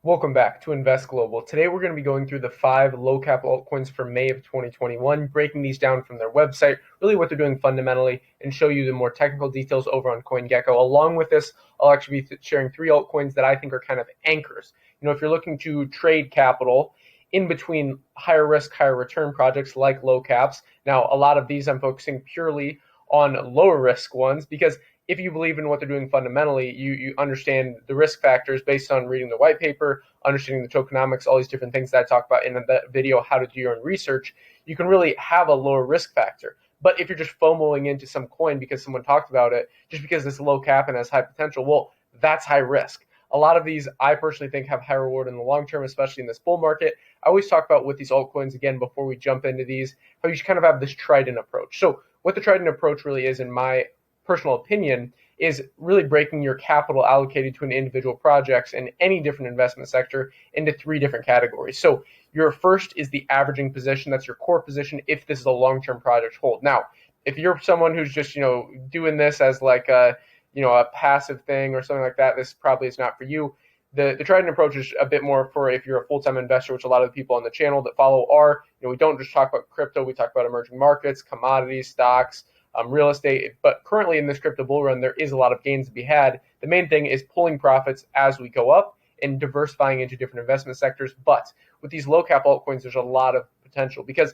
Welcome back to Invest Global. Today we're going to be going through the 5 low cap altcoins for May of 2021, breaking these down from their website, really what they're doing fundamentally, and show you the more technical details over on CoinGecko. Along with this, I'll actually be sharing 3 altcoins that I think are kind of anchors. If you're looking to trade capital in between higher risk, higher return projects like low caps. Now, a lot of these I'm focusing purely on lower risk ones because if you believe in what they're doing fundamentally, you understand the risk factors based on reading the white paper, understanding the tokenomics, all these different things that I talk about in the video, how to do your own research. You can really have a lower risk factor. But if you're just FOMOing into some coin because someone talked about it, just because it's low cap and has high potential, well, that's high risk. A lot of these, I personally think, have high reward in the long term, especially in this bull market. I always talk about with these altcoins, again, before we jump into these, how you should kind of have this Trident approach. So what the Trident approach really is, in my personal opinion, is really breaking your capital allocated to an individual projects in any different investment sector into 3 different categories. So your first is the averaging position. That's your core position if this is a long-term project hold. Now, if you're someone who's just, doing this as like a passive thing or something like that, this probably is not for you. The Trident approach is a bit more for if you're a full-time investor, which a lot of the people on the channel that follow are. We don't just talk about crypto, we talk about emerging markets, commodities, stocks, real estate. But currently in this crypto bull run, there is a lot of gains to be had. The main thing is pulling profits as we go up and diversifying into different investment sectors. But with these low cap altcoins, there's a lot of potential because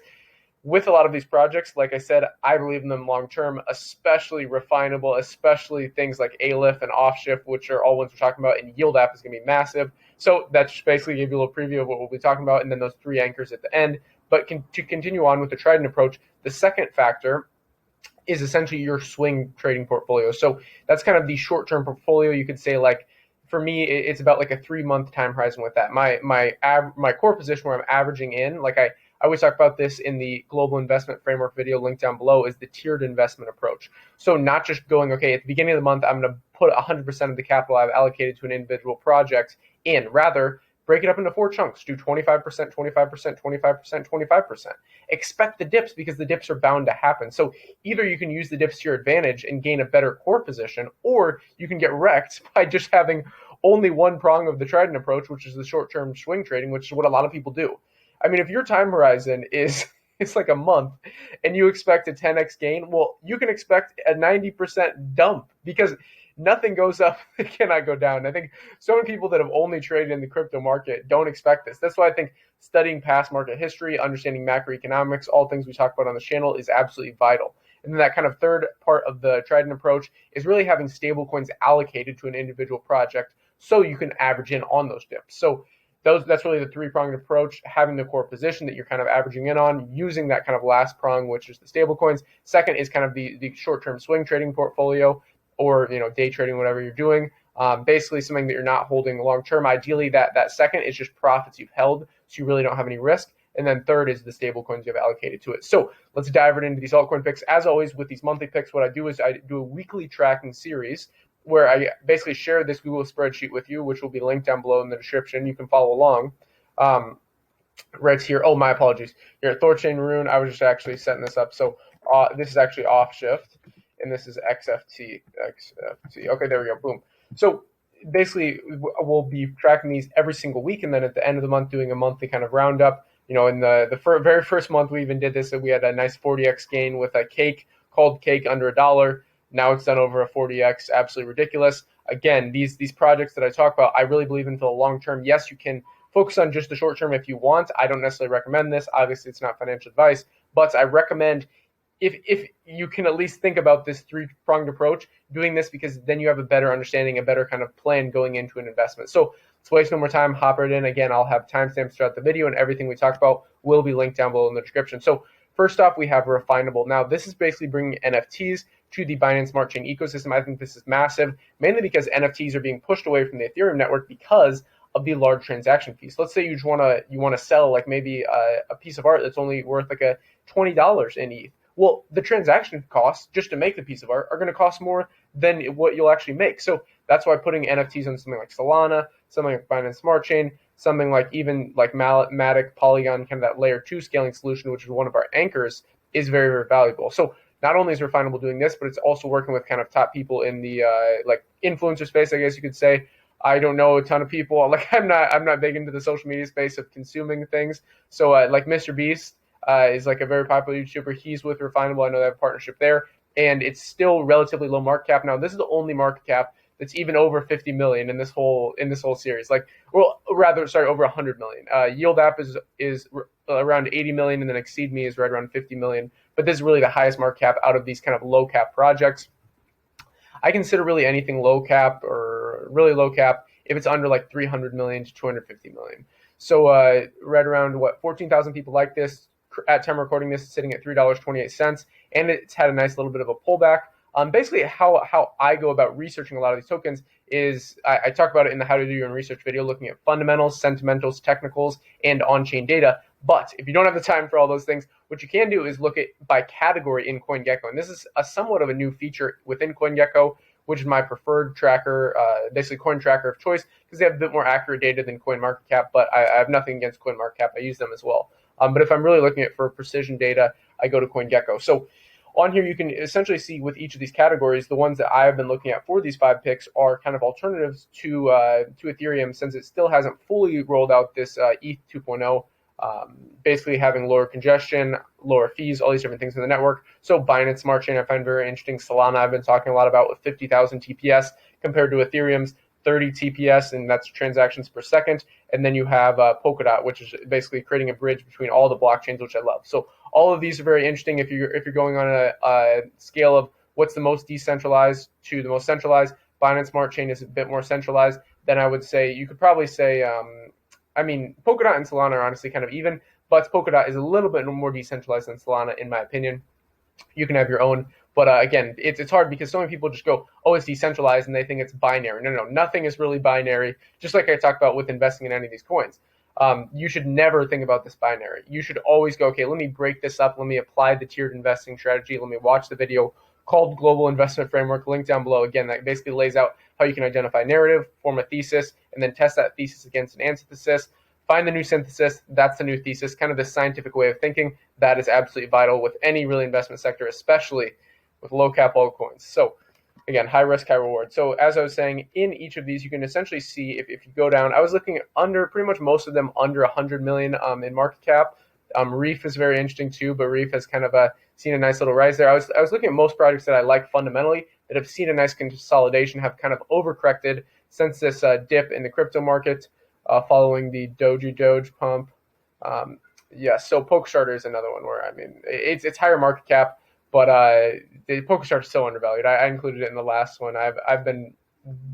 with a lot of these projects, like I said, I believe in them long term, especially Refinable, especially things like Aleph and Offshift, which are all ones we're talking about, and Yield App is going to be massive. So that just basically gave you a little preview of what we'll be talking about, and then those 3 anchors at the end. But to continue on with the Trident approach, the second factor is essentially your swing trading portfolio. So that's kind of the short-term portfolio. You could say, like, for me, it's about like a 3-month time horizon with that. My core position where I'm averaging in, like I always talk about this in the global investment framework video linked down below, is the tiered investment approach. So not just going, okay, at the beginning of the month, I'm going to put 100% of the capital I've allocated to an individual project in. Rather, break it up into 4 chunks. Do 25%, 25%, 25%, 25%. Expect the dips because the dips are bound to happen. So either you can use the dips to your advantage and gain a better core position, or you can get wrecked by just having only one prong of the Trident approach, which is the short-term swing trading, which is what a lot of people do. I mean, if your time horizon is it's like a month and you expect a 10x gain, well, you can expect a 90% dump because nothing goes up that cannot go down. I think so many people that have only traded in the crypto market don't expect this. That's why I think studying past market history, understanding macroeconomics, all things we talk about on the channel is absolutely vital. And then that kind of third part of the Trident approach is really having stable coins allocated to an individual project so you can average in on those dips. So that's really the 3-pronged approach, having the core position that you're kind of averaging in on, using that kind of last prong, which is the stable coins. Second is kind of the short-term swing trading portfolio, or day trading, whatever you're doing. Basically something that you're not holding long term. Ideally, that second is just profits you've held, so you really don't have any risk. And then third is the stable coins you have allocated to it. So let's dive right into these altcoin picks. As always, with these monthly picks, what I do is I do a weekly tracking series where I basically share this Google spreadsheet with you, which will be linked down below in the description. You can follow along. Right here. Oh, my apologies. Here at Thorchain Rune, I was just actually setting this up. So this is actually Offshift, and this is XFT. Okay, there we go. Boom. So basically, we'll be tracking these every single week, and then at the end of the month, doing a monthly kind of roundup. In the very first month, we even did this, and we had a nice 40x gain with a cake called Cake under $1. Now it's done over a 40x. Absolutely ridiculous. Again, these projects that I talk about, I really believe in for the long term. Yes, you can focus on just the short term if you want. I don't necessarily recommend this. Obviously, it's not financial advice, but I recommend if you can at least think about this 3-pronged approach, doing this because then you have a better understanding, a better kind of plan going into an investment. So let's waste no more time, hop right in. Again, I'll have timestamps throughout the video, and everything we talked about will be linked down below in the description. So first off, we have Refinable. Now, this is basically bringing NFTs to the Binance Smart Chain ecosystem. I think this is massive, mainly because NFTs are being pushed away from the Ethereum network because of the large transaction fees. Let's say you want to sell like maybe a piece of art that's only worth like a $20 in ETH. Well, the transaction costs just to make the piece of art are going to cost more than what you'll actually make. So that's why putting NFTs on something like Solana, something like Binance Smart Chain, something like even like MATIC, Polygon, kind of that layer 2 scaling solution, which is one of our anchors, is very, very valuable. So not only is Refinable doing this, but it's also working with kind of top people in the like influencer space, I guess you could say. I don't know a ton of people. Like I'm not big into the social media space of consuming things. So like Mr. Beast is like a very popular YouTuber. He's with Refinable. I know they have a partnership there, and it's still relatively low market cap. Now this is the only market cap that's even over 50 million in this whole series. Like, well, rather, sorry, over 100 million. Yield App is around 80 million, and then Exeedme is right around 50 million. But this is really the highest market cap out of these kind of low cap projects. I consider really anything low cap or really low cap if it's under like 300 million to 250 million. So right around 14,000 people like this. At time recording this, it's sitting at $3.28, and it's had a nice little bit of a pullback. Basically, how I go about researching a lot of these tokens is I talk about it in the How to Do Your Own Research video, looking at fundamentals, sentimentals, technicals, and on-chain data. But if you don't have the time for all those things, what you can do is look at by category in CoinGecko. And this is a somewhat of a new feature within CoinGecko, which is my preferred tracker, basically coin tracker of choice, because they have a bit more accurate data than CoinMarketCap, but I have nothing against CoinMarketCap. I use them as well. But if I'm really looking at for precision data, I go to CoinGecko. So on here, you can essentially see with each of these categories, the ones that I've been looking at for these 5 picks are kind of alternatives to Ethereum, since it still hasn't fully rolled out this ETH 2.0, basically having lower congestion, lower fees, all these different things in the network. So Binance Smart Chain I find very interesting. Solana I've been talking a lot about with 50,000 TPS compared to Ethereum's 30 TPS, and that's transactions per second. And then you have Polkadot, which is basically creating a bridge between all the blockchains, which I love. So all of these are very interesting if you're going on a scale of what's the most decentralized to the most centralized. Binance Smart Chain is a bit more centralized. Then I would say you could probably say, Polkadot and Solana are honestly kind of even, but Polkadot is a little bit more decentralized than Solana, in my opinion. You can have your own. But again, it's hard because so many people just go, oh, it's decentralized, and they think it's binary. No, nothing is really binary. Just like I talked about with investing in any of these coins. You should never think about this binary. You should always go, okay, let me break this up. Let me apply the tiered investing strategy. Let me watch the video called Global Investment Framework, link down below. Again, that basically lays out how you can identify narrative, form a thesis, and then test that thesis against an antithesis. Find the new synthesis, that's the new thesis, kind of the scientific way of thinking. That is absolutely vital with any really investment sector, especially with low cap altcoins. So again, high risk, high reward. So as I was saying, in each of these, you can essentially see if you go down, I was looking at under pretty much most of them under 100 million in market cap. Reef is very interesting too, but Reef has kind of seen a nice little rise there. I was looking at most projects that I like fundamentally that have seen a nice consolidation, have kind of overcorrected since this dip in the crypto market following the Doge pump. So PokerStarter is another one where, it's higher market cap, but the PokerStarter is so undervalued. I included it in the last one. I've been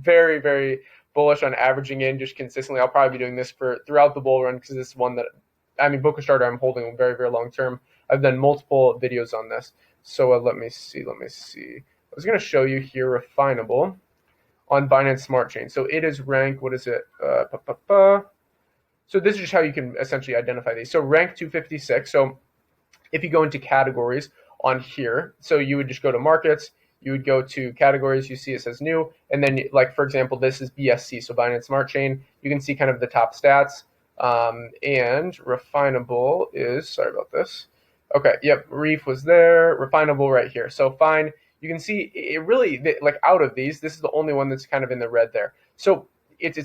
very, very bullish on averaging in just consistently. I'll probably be doing this throughout the bull run because this is one that, PokerStarter I'm holding very, very long term. I've done multiple videos on this. So let me see. I was going to show you here Refinable on Binance Smart Chain. So it is ranked, what is it? So this is just how you can essentially identify these. So rank 256. So if you go into categories on here, so you would just go to markets, you would go to categories, you see it says new, and then like for example, this is BSC, so Binance Smart Chain. You can see kind of the top stats, and Refinable is, sorry about this. Okay, yep, Reef was there, Refinable right here. So fine, you can see it really, like out of these, this is the only one that's kind of in the red there. So it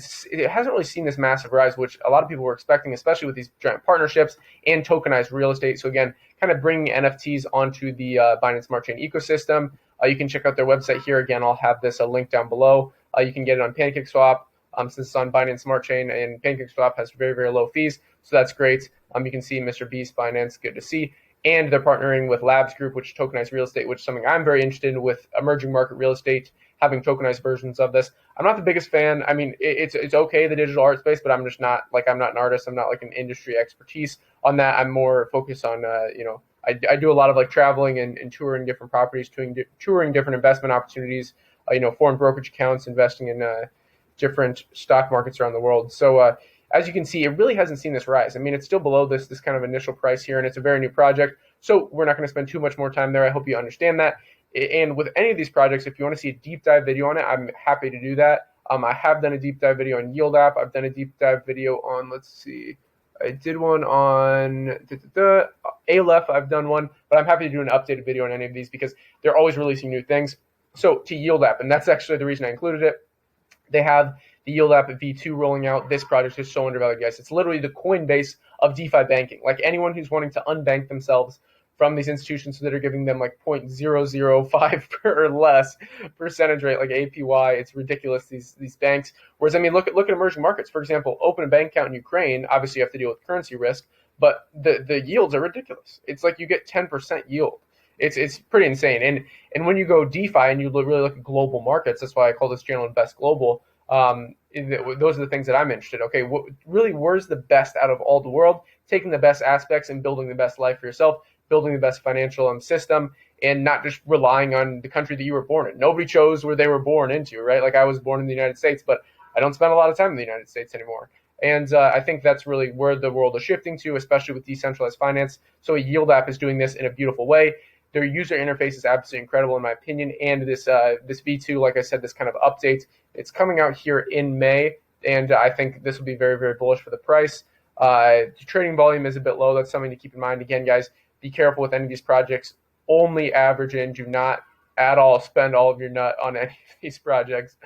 hasn't really seen this massive rise, which a lot of people were expecting, especially with these giant partnerships and tokenized real estate. So again, kind of bringing NFTs onto the Binance Smart Chain ecosystem. You can check out their website here. Again, I'll have this a link down below. You can get it on PancakeSwap since it's on Binance Smart Chain, and PancakeSwap has very, very low fees. So that's great. You can see Mr. Beast, Binance, good to see. And they're partnering with Labs Group, which is tokenized real estate, which is something I'm very interested in with emerging market real estate, having tokenized versions of this. I'm not the biggest fan. It's okay, the digital art space, but I'm just not, I'm not an artist. I'm not like an industry expertise on that. I'm more focused on, I do a lot of traveling and touring different properties, touring different investment opportunities, foreign brokerage accounts, investing in different stock markets around the world. So as you can see, it really hasn't seen this rise. It's still below this kind of initial price here, and it's a very new project. So we're not going to spend too much more time there. I hope you understand that. And with any of these projects, if you want to see a deep dive video on it, I'm happy to do that. I have done a deep dive video on Yield App. I've done a deep dive video on, I did one on Aleph. I've done one, but I'm happy to do an updated video on any of these because they're always releasing new things. So to Yield App, and that's actually the reason I included it. They have The Yield app at V2 rolling out. This project is so undervalued, guys. It's literally the Coinbase of DeFi banking. Like anyone who's wanting to unbank themselves from these institutions that are giving them like 0.005 or less percentage rate, like APY. It's ridiculous, these banks. Whereas, I mean, look at emerging markets. For example, open a bank account in Ukraine. Obviously, you have to deal with currency risk, but the yields are ridiculous. It's like you get 10% yield. It's pretty insane. And when you go DeFi and you really look at global markets, that's why I call this channel Invest Global. Those are the things that I'm interested in. Okay, really, where's the best out of all the world? Taking the best aspects and building the best life for yourself, building the best financial system, and not just relying on the country that you were born in. Nobody chose where they were born into, right? Like I was born in the United States, but I don't spend a lot of time in the United States anymore. And I think that's really where the world is shifting to, especially with decentralized finance. So a Yield app is doing this in a beautiful way. Their user interface is absolutely incredible in my opinion. And this V2, like I said, this kind of update, it's coming out here in May. And I think this will be very, very bullish for the price. The trading volume is a bit low. That's something to keep in mind. Again, guys, be careful with any of these projects. Only average in. Do not at all spend all of your nut on any of these projects.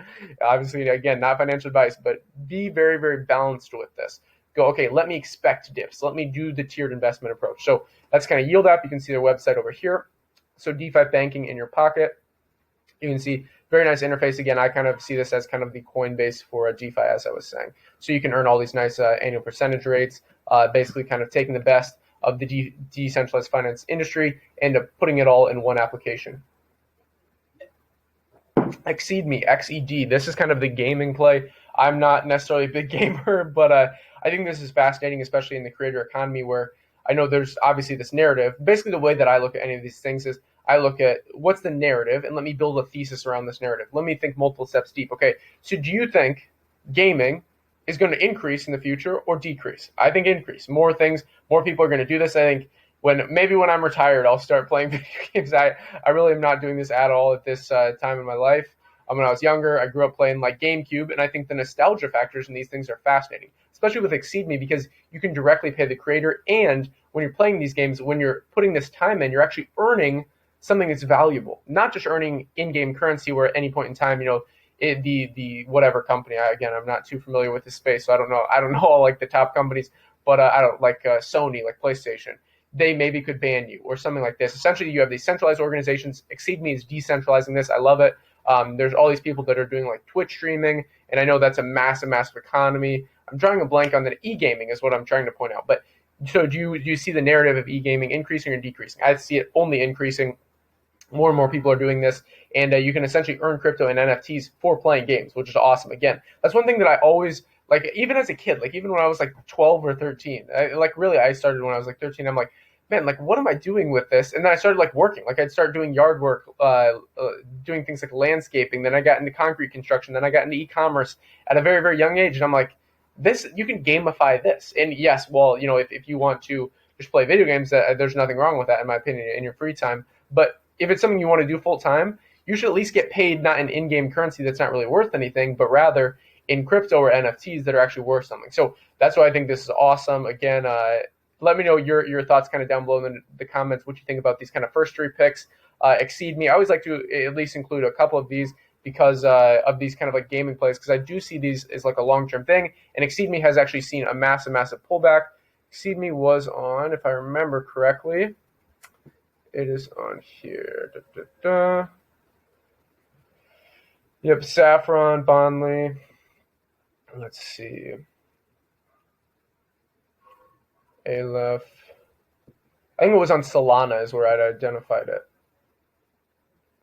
Obviously, again, not financial advice, but be very, very balanced with this. Go, okay, let me expect dips. Let me do the tiered investment approach. So that's kind of Yield app. You can see their website over here. So DeFi banking in your pocket. You can see very nice interface. Again, I kind of see this as kind of the Coinbase for a DeFi, as I was saying. So you can earn all these nice annual percentage rates, basically kind of taking the best of the decentralized finance industry and putting it all in one application. Exeedme, XED. This is kind of the gaming play. I'm not necessarily a big gamer, but I think this is fascinating, especially in the creator economy where I know there's obviously this narrative. Basically, the way that I look at any of these things is I look at what's the narrative and let me build a thesis around this narrative. Let me think multiple steps deep. Okay, so do you think gaming is going to increase in the future or decrease? I think increase. More things, more people are going to do this. I think maybe when I'm retired, I'll start playing video games. I really am not doing this at all at this time in my life. When I was younger, I grew up playing like GameCube, and I think the nostalgia factors in these things are fascinating, especially with Exeedme, because you can directly pay the creator, and when you're playing these games, when you're putting this time in, you're actually earning something that's valuable, not just earning in-game currency where at any point in time, the whatever company, again, I'm not too familiar with this space, so I don't know all like the top companies, but I don't like Sony, like PlayStation. They maybe could ban you or something like this. Essentially, you have these centralized organizations. Exeedme is decentralizing this. I love it. There's all these people that are doing like Twitch streaming, and I know that's a massive, massive economy. I'm drawing a blank on that. E-gaming is what I'm trying to point out. But so do you see the narrative of e-gaming increasing or decreasing? I see it only increasing. More and more people are doing this, and you can essentially earn crypto and NFTs for playing games, which is awesome. Again, that's one thing that I always like, even as a kid, like even when I was like 12 or 13. I started when I was like 13. I'm like, man, like what am I doing with this? And then I started like working. Like I'd start doing yard work, doing things like landscaping. Then I got into concrete construction. Then I got into e-commerce at a very, very young age. And I'm like, this, you can gamify this. And yes, well, if you want to just play video games, there's nothing wrong with that, in my opinion, in your free time. But if it's something you want to do full time, you should at least get paid not in in-game currency that's not really worth anything, but rather in crypto or NFTs that are actually worth something. So that's why I think this is awesome. Again, let me know your thoughts kind of down below in the comments, what you think about these kind of first three picks. Exeedme, I always like to at least include a couple of these because of these kind of like gaming plays, because I do see these as like a long-term thing. And Exeedme has actually seen a massive, massive pullback. Exeedme was on, if I remember correctly, it is on here. Yep, Saffron, Bondly. Let's see. Aleph. I think it was on Solana is where I'd identified it,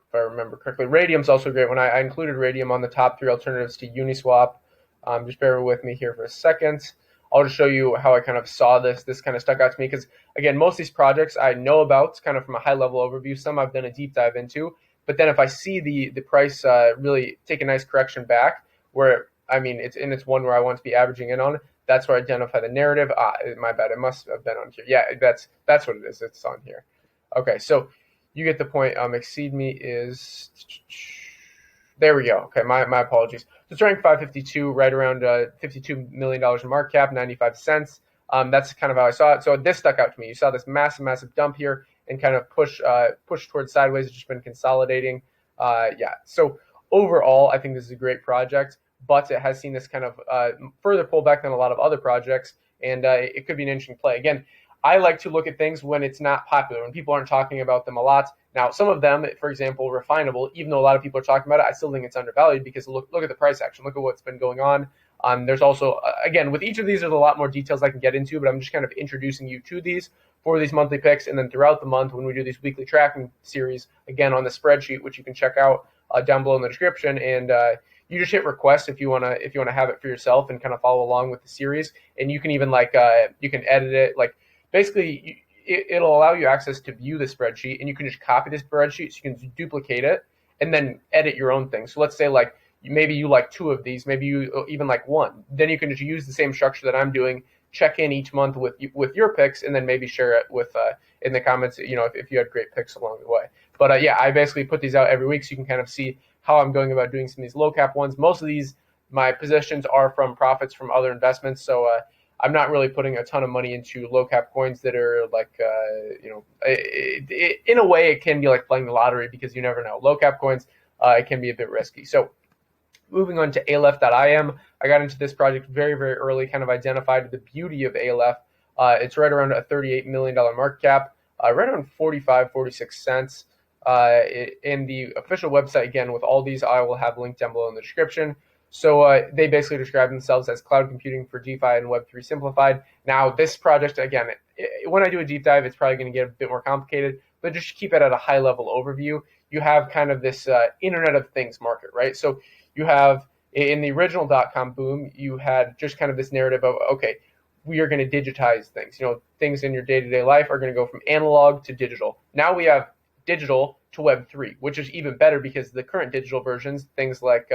if I remember correctly. Radium's also a great one. I included Radium on the top three alternatives to Uniswap. Just bear with me here for a second. I'll just show you how I kind of saw this. This kind of stuck out to me because, again, most of these projects I know about kind of from a high-level overview. Some I've done a deep dive into. But then if I see the price really take a nice correction back, where, I mean, it's one where I want to be averaging in on, that's where I identify the narrative. My bad. It must have been on here. Yeah, that's what it is. It's on here. Okay, so you get the point. Exeedme is... There we go. Okay, my apologies. So it's ranked 552, right around $52 million in market cap, 95 cents. That's kind of how I saw it. So this stuck out to me. You saw this massive, massive dump here and kind of push towards sideways. It's just been consolidating. Yeah. So overall, I think this is a great project. but it has seen this kind of further pullback than a lot of other projects, and it could be an interesting play. Again, I like to look at things when it's not popular, when people aren't talking about them a lot. Now, some of them, for example, Refinable, even though a lot of people are talking about it, I still think it's undervalued because look at the price action. Look at what's been going on. There's also, again, with each of these, there's a lot more details I can get into, but I'm just kind of introducing you to these for these monthly picks. And then throughout the month, when we do these weekly tracking series, again, on the spreadsheet, which you can check out down below in the description, and you just hit request if you wanna have it for yourself and kind of follow along with the series. And you can even you can edit it. Like basically, it'll allow you access to view the spreadsheet, and you can just copy the spreadsheet, so you can duplicate it and then edit your own thing. So let's say maybe you like 2 of these, maybe you even like 1. Then you can just use the same structure that I'm doing, check in each month with your picks, and then maybe share it with in the comments, if you had great picks along the way. But yeah, I basically put these out every week so you can kind of see how I'm going about doing some of these low cap ones. Most of these, my positions are from profits from other investments, so I'm not really putting a ton of money into low cap coins that are in a way it can be like playing the lottery because you never know. Low cap coins, it can be a bit risky. So moving on to Aleph.im, I got into this project very, very early, kind of identified the beauty of Aleph. It's right around a $38 million market cap, right around 46 cents. In the official website, again, with all these, I will have linked down below in the description. So they basically describe themselves as cloud computing for DeFi and Web3 simplified. Now, this project, again, when I do a deep dive, it's probably going to get a bit more complicated, but just keep it at a high-level overview. You have kind of this Internet of Things market, right? So you have, in the original .com boom, you had just kind of this narrative of, okay, we are going to digitize things. Things in your day-to-day life are going to go from analog to digital. Now we have digital to Web3, which is even better because the current digital versions, things like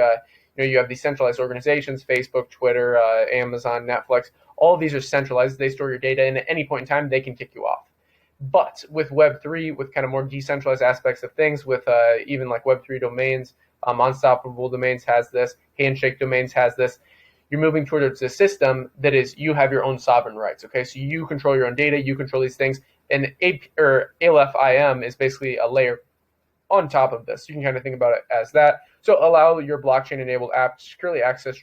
you have these centralized organizations, Facebook, Twitter, Amazon, Netflix, all of these are centralized. They store your data, and at any point in time, they can kick you off. But with Web3, with kind of more decentralized aspects of things, with even like Web3 domains, Unstoppable Domains has this, Handshake Domains has this, you're moving towards a system that is, you have your own sovereign rights, okay? So you control your own data, you control these things, and Aleph.im is basically a layer on top of this. You can kind of think about it as that. So allow your blockchain-enabled app to securely access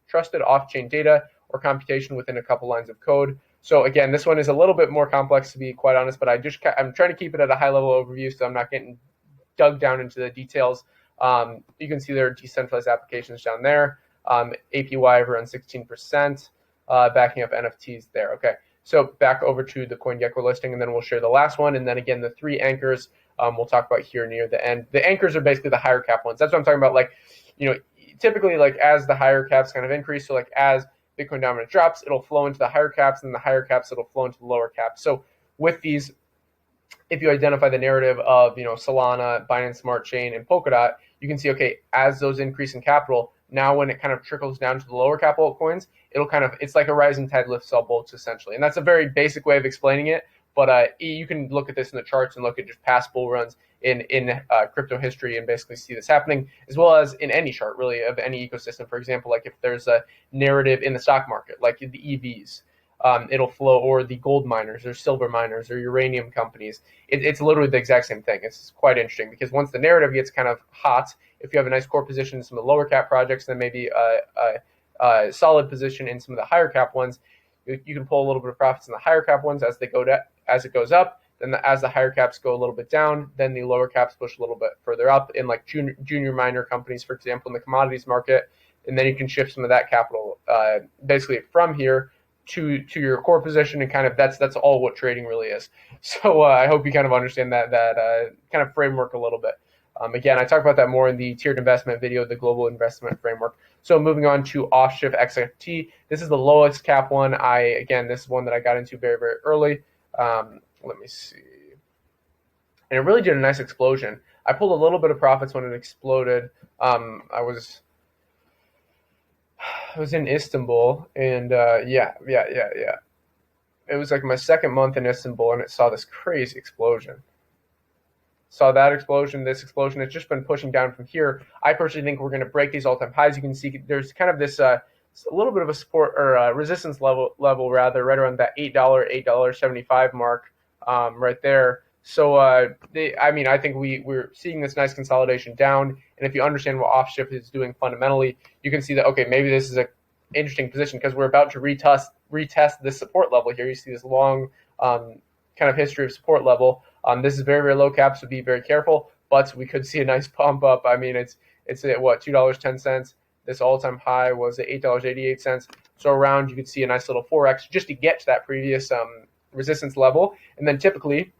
trusted off-chain data or computation within a couple lines of code. So again, this one is a little bit more complex, to be quite honest, but I'm trying to keep it at a high-level overview, so I'm not getting dug down into the details. You can see there are decentralized applications down there. APY of around 16%, backing up NFTs there. Okay, so back over to the CoinGecko listing, and then we'll share the last one, and then again the 3 anchors we'll talk about here near the end. The anchors are basically the higher cap ones. That's what I'm talking about. Typically, as the higher caps kind of increase, so as Bitcoin dominance drops, it'll flow into the higher caps, and then the higher caps, it'll flow into the lower caps. So with these, if you identify the narrative of Solana, Binance Smart Chain, and Polkadot, you can see, okay, as those increase in capital, now when it kind of trickles down to the lower cap altcoins, it's like a rising tide lifts all boats essentially. And that's a very basic way of explaining it, but you can look at this in the charts and look at just past bull runs in crypto history and basically see this happening, as well as in any chart really of any ecosystem. For example, like if there's a narrative in the stock market, like the EVs, it'll flow, or the gold miners or silver miners or uranium companies. It's literally the exact same thing. It's quite interesting because once the narrative gets kind of hot, if you have a nice core position in some of the lower cap projects, then maybe a solid position in some of the higher cap ones, you can pull a little bit of profits in the higher cap ones as it goes up. Then as the higher caps go a little bit down, then the lower caps push a little bit further up in like junior miner companies, for example, in the commodities market. And then you can shift some of that capital basically from here to your core position, and kind of that's all what trading really is. So I hope you kind of understand that kind of framework a little bit. Again, I talk about that more in the tiered investment video, the global investment framework. So moving on to Offshift XFT. This is the lowest cap one. This is one that I got into very, very early. Let me see. And it really did a nice explosion. I pulled a little bit of profits when it exploded. I was in Istanbul, and yeah. It was like my second month in Istanbul, and it saw this crazy explosion. Saw that explosion, this explosion. It's just been pushing down from here. I personally think we're going to break these all-time highs. You can see there's kind of this a little bit of a support or resistance level rather, right around that $8, $8.75 mark right there. So I think we're seeing this nice consolidation down, and if you understand what Offshift is doing fundamentally, you can see that okay, maybe this is a interesting position because we're about to retest this support level here. You see this long kind of history of support level. This is very, very low cap, so be very careful. But we could see a nice pump up. I mean, it's at what, $2.10. This all-time high was at $8.88. So around, you could see a nice little 4x just to get to that previous resistance level. And then typically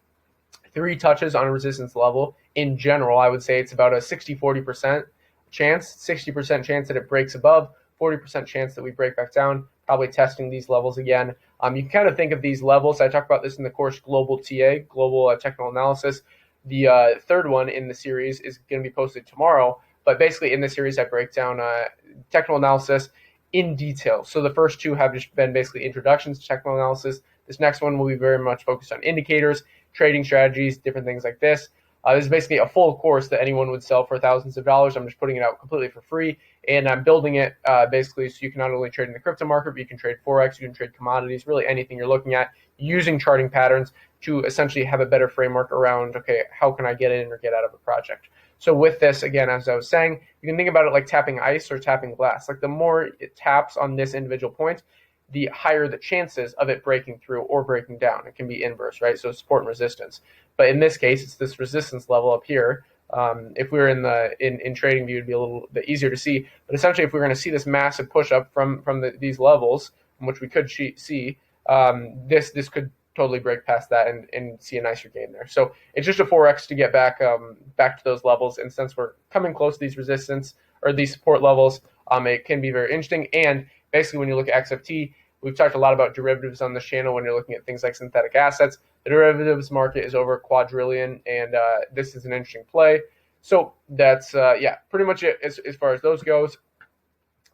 3 touches on a resistance level in general, I would say it's about a 60-40% chance, 60% chance that it breaks above, 40% chance that we break back down, probably testing these levels again. You can kind of think of these levels. I talk about this in the course Global TA, Global Technical Analysis. The third one in the series is going to be posted tomorrow. But basically in the series, I break down technical analysis in detail. So the first 2 have just been basically introductions to technical analysis. This next one will be very much focused on indicators, trading strategies, different things like this. This is basically a full course that anyone would sell for thousands of dollars. I'm just putting it out completely for free, and I'm building it basically so you can not only trade in the crypto market, but you can trade Forex, you can trade commodities, really anything you're looking at, using charting patterns to essentially have a better framework around, okay, how can I get in or get out of a project? So with this, again, as I was saying, you can think about it like tapping ice or tapping glass. Like the more it taps on this individual point, the higher the chances of it breaking through or breaking down. It can be inverse, right? So support and resistance. But in this case, it's this resistance level up here. If we were in trading view, it'd be a little bit easier to see. But essentially, if we're going to see this massive push up from these levels, which we could see, this could totally break past that and see a nicer gain there. So it's just a 4x to get back to those levels. And since we're coming close to these resistance or these support levels, it can be very interesting. And basically, when you look at XFT, we've talked a lot about derivatives on this channel when you're looking at things like synthetic assets. The derivatives market is over $2 trillion, and this is an interesting play. So that's, pretty much it as far as those goes.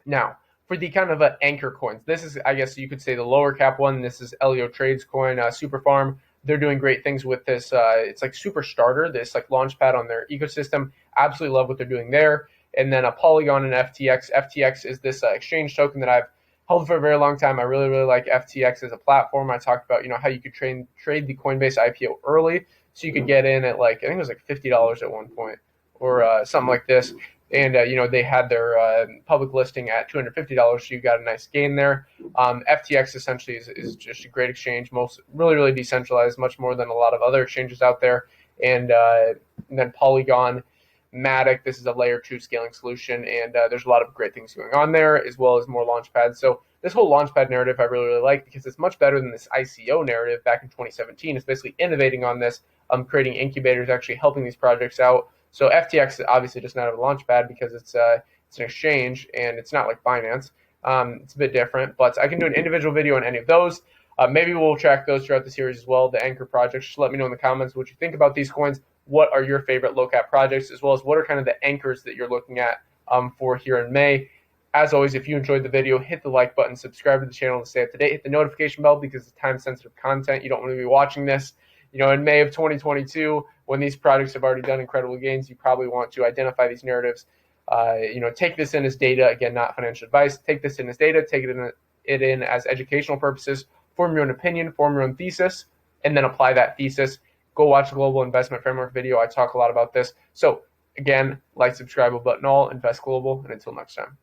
Now, for the kind of anchor coins, this is, I guess you could say, the lower cap one. This is Elio Trades coin, Super Farm. They're doing great things with this. It's like Super Starter, this like launchpad on their ecosystem. Absolutely love what they're doing there. And then a Polygon and FTX. FTX is this exchange token that I've held for a very long time. I really, really like FTX as a platform. I talked about, how you could trade the Coinbase IPO early. So you could get in at I think it was like $50 at one point or something like this. And, they had their public listing at $250, so you got a nice gain there. FTX essentially is just a great exchange, really, really decentralized, much more than a lot of other exchanges out there. And then Polygon, MATIC, this is a layer 2 scaling solution, and there's a lot of great things going on there, as well as more launchpads. So this whole launchpad narrative I really, really like because it's much better than this ICO narrative back in 2017. It's basically innovating on this, creating incubators, actually helping these projects out. So FTX obviously does not have a launchpad because it's an exchange and it's not like Binance. It's a bit different, but I can do an individual video on any of those. Maybe we'll track those throughout the series as well, the anchor projects. Just let me know in the comments what you think about these coins. What are your favorite low cap projects, as well as what are kind of the anchors that you're looking at for here in May. As always, if you enjoyed the video, hit the like button, subscribe to the channel to stay up to date, hit the notification bell because it's time-sensitive content. You don't want to be watching this in May of 2022 when these projects have already done incredible gains. You probably want to identify these narratives. Take this in as data. Again, not financial advice. Take this in as data. Take it in as educational purposes. Form your own opinion. Form your own thesis, and then apply that thesis. Go watch the Global Investment Framework video. I talk a lot about this. So again, like, subscribe, button all, invest global, and until next time.